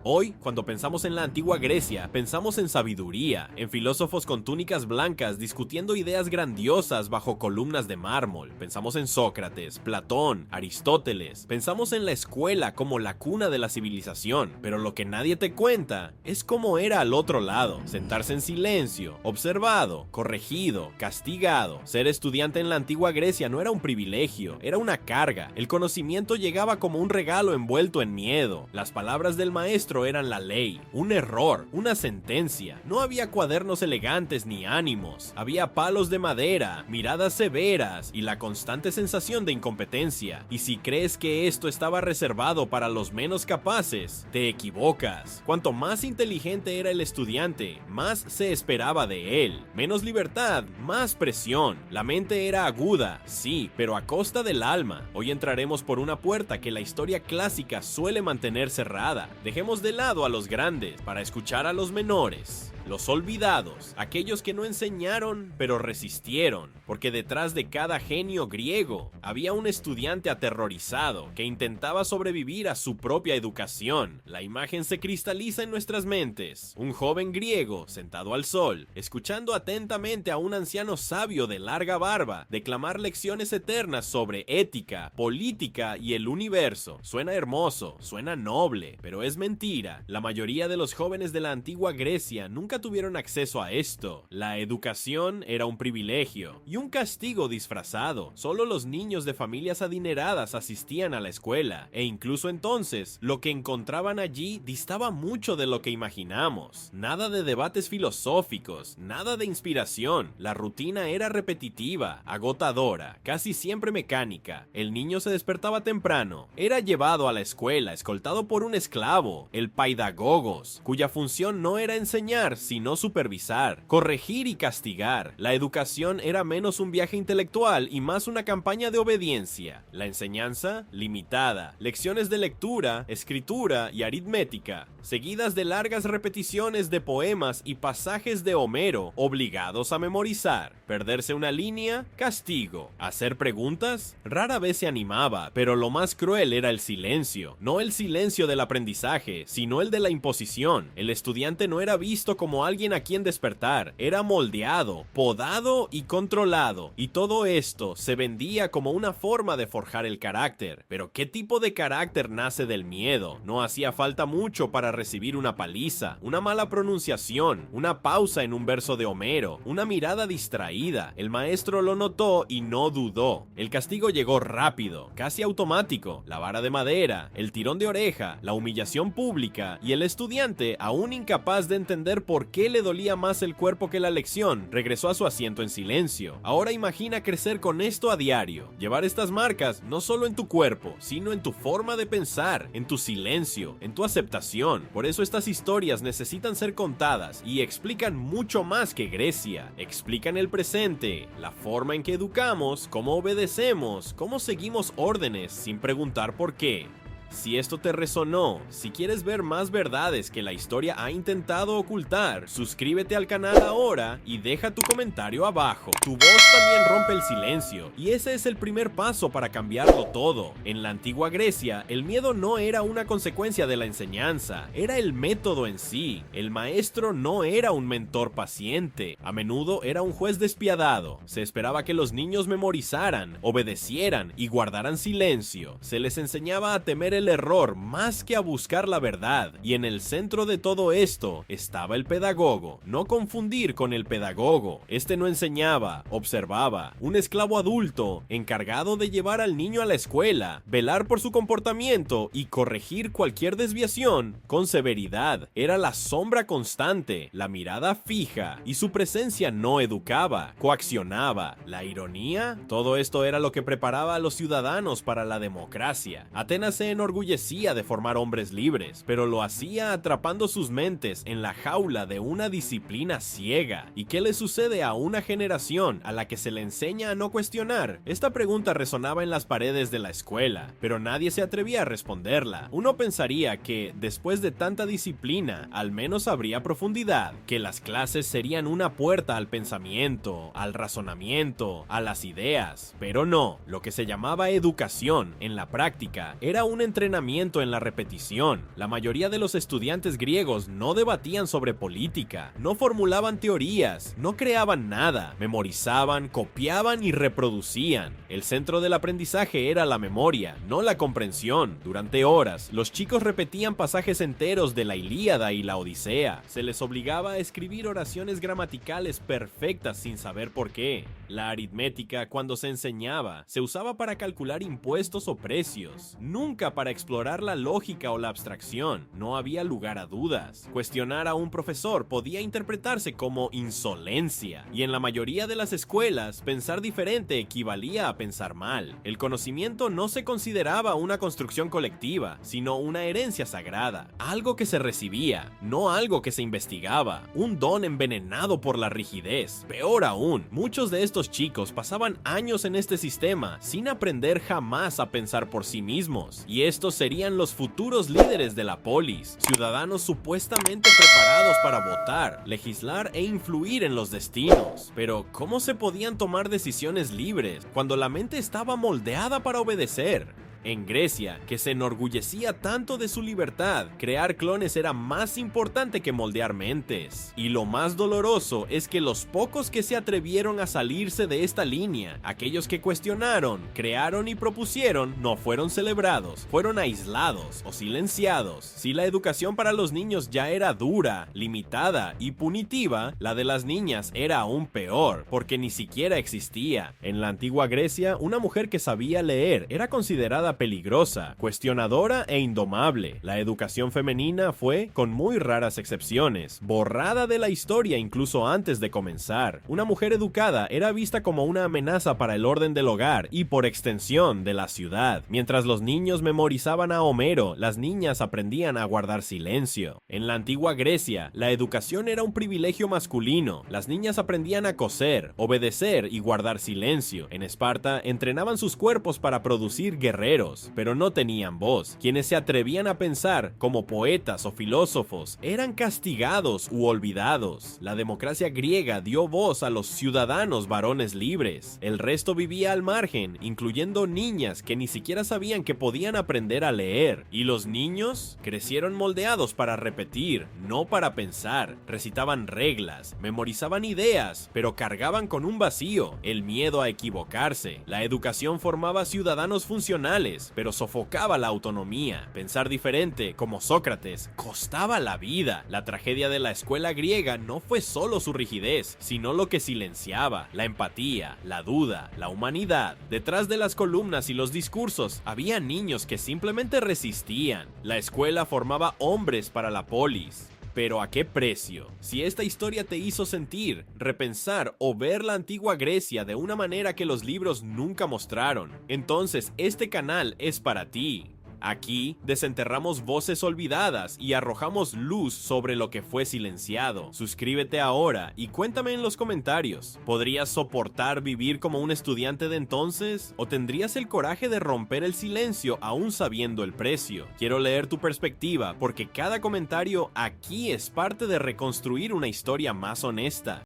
Hoy, cuando pensamos en la antigua Grecia, pensamos en sabiduría, en filósofos con túnicas blancas discutiendo ideas grandiosas bajo columnas de mármol. Pensamos en Sócrates, Platón, Aristóteles. Pensamos en la escuela como la cuna de la civilización. Pero lo que nadie te cuenta es cómo era al otro lado. Sentarse en silencio, observado, corregido, castigado. Ser estudiante en la antigua Grecia no era un privilegio, era una carga. El conocimiento llegaba como un regalo envuelto en miedo. Las palabras del maestro eran la ley, un error, una sentencia. No había cuadernos elegantes ni ánimos, había palos de madera, miradas severas y la constante sensación de incompetencia. Y si crees que esto estaba reservado para los menos capaces, te equivocas. Cuanto más inteligente era el estudiante, más se esperaba de él. Menos libertad, más presión. La mente era aguda, sí, pero a costa del alma. Hoy entraremos por una puerta que la historia clásica suele mantener cerrada. Dejemos de lado a los grandes para escuchar a los menores, los olvidados, aquellos que no enseñaron pero resistieron, porque detrás de cada genio griego había un estudiante aterrorizado que intentaba sobrevivir a su propia educación. La imagen se cristaliza en nuestras mentes, un joven griego sentado al sol, escuchando atentamente a un anciano sabio de larga barba declamar lecciones eternas sobre ética, política y el universo. Suena hermoso, suena noble, pero es mentira. La mayoría de los jóvenes de la antigua Grecia nunca tuvieron acceso a esto. La educación era un privilegio y un castigo disfrazado. Solo los niños de familias adineradas asistían a la escuela, e incluso entonces, lo que encontraban allí distaba mucho de lo que imaginamos. Nada de debates filosóficos, nada de inspiración. La rutina era repetitiva, agotadora, casi siempre mecánica. El niño se despertaba temprano, era llevado a la escuela escoltado por un esclavo, el paidagogos, cuya función no era enseñar, sino supervisar, corregir y castigar. La educación era menos un viaje intelectual y más una campaña de obediencia. La enseñanza, limitada, lecciones de lectura, escritura y aritmética, seguidas de largas repeticiones de poemas y pasajes de Homero, obligados a memorizar. Perderse una línea, castigo. Hacer preguntas, rara vez se animaba, pero lo más cruel era el silencio. No el silencio del aprendizaje, sino el de la imposición. El estudiante no era visto como alguien a quien despertar, era moldeado, podado y controlado. Y todo esto se vendía como una forma de forjar el carácter. Pero ¿qué tipo de carácter nace del miedo? No hacía falta mucho para recibir una paliza, una mala pronunciación, una pausa en un verso de Homero, una mirada distraída. El maestro lo notó y no dudó. El castigo llegó rápido, casi automático. La vara de madera, el tirón de oreja, la humillación pública, y el estudiante, aún incapaz de entender por qué le dolía más el cuerpo que la lección, regresó a su asiento en silencio. Ahora imagina crecer con esto a diario, llevar estas marcas no solo en tu cuerpo, sino en tu forma de pensar, en tu silencio, en tu aceptación. Por eso estas historias necesitan ser contadas y explican mucho más que Grecia. Explican el presente, la forma en que educamos, cómo obedecemos, cómo seguimos órdenes sin preguntar por qué. Si esto te resonó, si quieres ver más verdades que la historia ha intentado ocultar, suscríbete al canal ahora y deja tu comentario abajo. Tu voz también rompe el silencio, y ese es el primer paso para cambiarlo todo. En la antigua Grecia, el miedo no era una consecuencia de la enseñanza, era el método en sí. El maestro no era un mentor paciente, a menudo era un juez despiadado. Se esperaba que los niños memorizaran, obedecieran y guardaran silencio. Se les enseñaba a temer el error más que a buscar la verdad, y en el centro de todo esto estaba el pedagogo. No confundir con el pedagogo. Este no enseñaba, observaba. Un esclavo adulto, encargado de llevar al niño a la escuela, velar por su comportamiento y corregir cualquier desviación con severidad. Era la sombra constante, la mirada fija, y su presencia no educaba, coaccionaba. La ironía, todo esto era lo que preparaba a los ciudadanos para la democracia. Atenas se enorgullecía de formar hombres libres, pero lo hacía atrapando sus mentes en la jaula de una disciplina ciega. ¿Y qué le sucede a una generación a la que se le enseña a no cuestionar? Esta pregunta resonaba en las paredes de la escuela, pero nadie se atrevía a responderla. Uno pensaría que, después de tanta disciplina, al menos habría profundidad, que las clases serían una puerta al pensamiento, al razonamiento, a las ideas, pero no. Lo que se llamaba educación, en la práctica, era un entrenamiento entrenamiento en la repetición. La mayoría de los estudiantes griegos no debatían sobre política, no formulaban teorías, no creaban nada, memorizaban, copiaban y reproducían. El centro del aprendizaje era la memoria, no la comprensión. Durante horas, los chicos repetían pasajes enteros de la Ilíada y la Odisea. Se les obligaba a escribir oraciones gramaticales perfectas sin saber por qué. La aritmética, cuando se enseñaba, se usaba para calcular impuestos o precios, nunca para explorar la lógica o la abstracción. No había lugar a dudas. Cuestionar a un profesor podía interpretarse como insolencia, y en la mayoría de las escuelas, pensar diferente equivalía a pensar mal. El conocimiento no se consideraba una construcción colectiva, sino una herencia sagrada, algo que se recibía, no algo que se investigaba, un don envenenado por la rigidez. Peor aún, muchos de estos chicos pasaban años en este sistema sin aprender jamás a pensar por sí mismos, y estos serían los futuros líderes de la polis, ciudadanos supuestamente preparados para votar, legislar e influir en los destinos. Pero ¿cómo se podían tomar decisiones libres cuando la mente estaba moldeada para obedecer? En Grecia, que se enorgullecía tanto de su libertad, crear clones era más importante que moldear mentes. Y lo más doloroso es que los pocos que se atrevieron a salirse de esta línea, aquellos que cuestionaron, crearon y propusieron, no fueron celebrados, fueron aislados o silenciados. Si la educación para los niños ya era dura, limitada y punitiva, la de las niñas era aún peor, porque ni siquiera existía. En la antigua Grecia, una mujer que sabía leer era considerada peligrosa, cuestionadora e indomable. La educación femenina fue, con muy raras excepciones, borrada de la historia incluso antes de comenzar. Una mujer educada era vista como una amenaza para el orden del hogar y, por extensión, de la ciudad. Mientras los niños memorizaban a Homero, las niñas aprendían a guardar silencio. En la antigua Grecia, la educación era un privilegio masculino. Las niñas aprendían a coser, obedecer y guardar silencio. En Esparta, entrenaban sus cuerpos para producir guerreros, pero no tenían voz. Quienes se atrevían a pensar como poetas o filósofos eran castigados u olvidados. La democracia griega dio voz a los ciudadanos varones libres. El resto vivía al margen, incluyendo niñas que ni siquiera sabían que podían aprender a leer. Y los niños crecieron moldeados para repetir, no para pensar. Recitaban reglas, memorizaban ideas, pero cargaban con un vacío, el miedo a equivocarse. La educación formaba ciudadanos funcionales, pero sofocaba la autonomía. Pensar diferente, como Sócrates, costaba la vida. La tragedia de la escuela griega no fue solo su rigidez, sino lo que silenciaba, la empatía, la duda, la humanidad. Detrás de las columnas y los discursos, había niños que simplemente resistían. La escuela formaba hombres para la polis. Pero ¿a qué precio? Si esta historia te hizo sentir, repensar o ver la antigua Grecia de una manera que los libros nunca mostraron, entonces este canal es para ti. Aquí desenterramos voces olvidadas y arrojamos luz sobre lo que fue silenciado. Suscríbete ahora y cuéntame en los comentarios. ¿Podrías soportar vivir como un estudiante de entonces? ¿O tendrías el coraje de romper el silencio aún sabiendo el precio? Quiero leer tu perspectiva porque cada comentario aquí es parte de reconstruir una historia más honesta.